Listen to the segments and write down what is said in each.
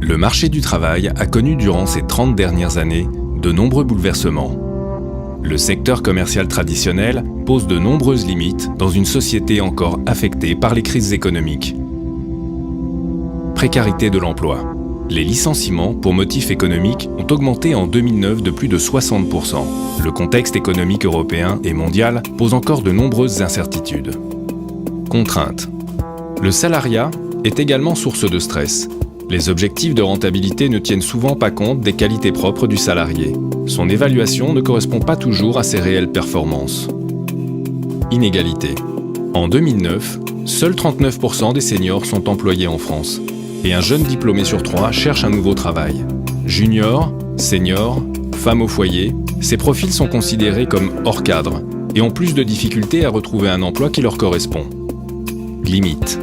Le marché du travail a connu durant ces 30 dernières années de nombreux bouleversements. Le secteur commercial traditionnel pose de nombreuses limites dans une société encore affectée par les crises économiques. Précarité de l'emploi. Les licenciements pour motifs économiques ont augmenté en 2009 de plus de 60%. Le contexte économique européen et mondial pose encore de nombreuses incertitudes. Contraintes. Le salariat est également source de stress. Les objectifs de rentabilité ne tiennent souvent pas compte des qualités propres du salarié. Son évaluation ne correspond pas toujours à ses réelles performances. Inégalité. En 2009, seuls 39% des seniors sont employés en France. Et un jeune diplômé sur 3 cherche un nouveau travail. Junior, senior, femme au foyer, ces profils sont considérés comme hors cadre et ont plus de difficultés à retrouver un emploi qui leur correspond. Limite.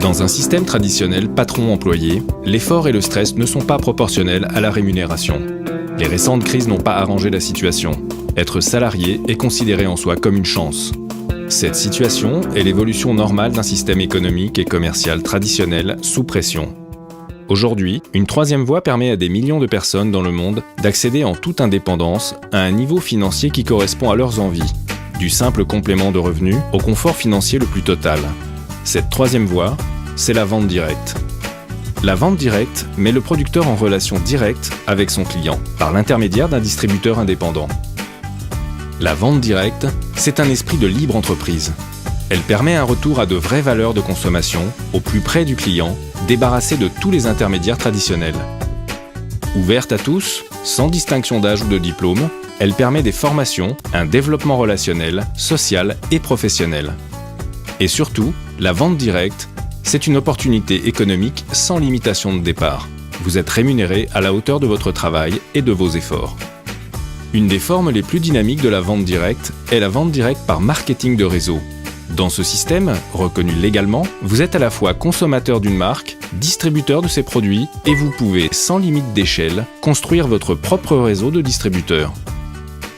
Dans un système traditionnel patron-employé, l'effort et le stress ne sont pas proportionnels à la rémunération. Les récentes crises n'ont pas arrangé la situation. Être salarié est considéré en soi comme une chance. Cette situation est l'évolution normale d'un système économique et commercial traditionnel sous pression. Aujourd'hui, une troisième voie permet à des millions de personnes dans le monde d'accéder en toute indépendance à un niveau financier qui correspond à leurs envies, du simple complément de revenus au confort financier le plus total. Cette troisième voie, c'est la vente directe. La vente directe met le producteur en relation directe avec son client, par l'intermédiaire d'un distributeur indépendant. La vente directe, c'est un esprit de libre entreprise. Elle permet un retour à de vraies valeurs de consommation, au plus près du client, débarrassé de tous les intermédiaires traditionnels. Ouverte à tous, sans distinction d'âge ou de diplôme, elle permet des formations, un développement relationnel, social et professionnel. Et surtout, la vente directe, c'est une opportunité économique sans limitation de départ. Vous êtes rémunéré à la hauteur de votre travail et de vos efforts. Une des formes les plus dynamiques de la vente directe est la vente directe par marketing de réseau. Dans ce système, reconnu légalement, vous êtes à la fois consommateur d'une marque, distributeur de ses produits et vous pouvez, sans limite d'échelle, construire votre propre réseau de distributeurs.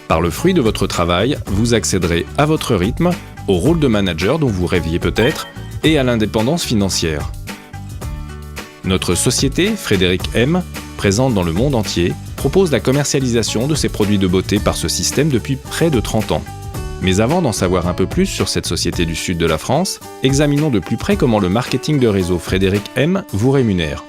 Par le fruit de votre travail, vous accéderez à votre rythme, au rôle de manager dont vous rêviez peut-être et à l'indépendance financière. Notre société, Frédéric M, présente dans le monde entier, propose la commercialisation de ses produits de beauté par ce système depuis près de 30 ans. Mais avant d'en savoir un peu plus sur cette société du sud de la France, examinons de plus près comment le marketing de réseau Frédéric M vous rémunère.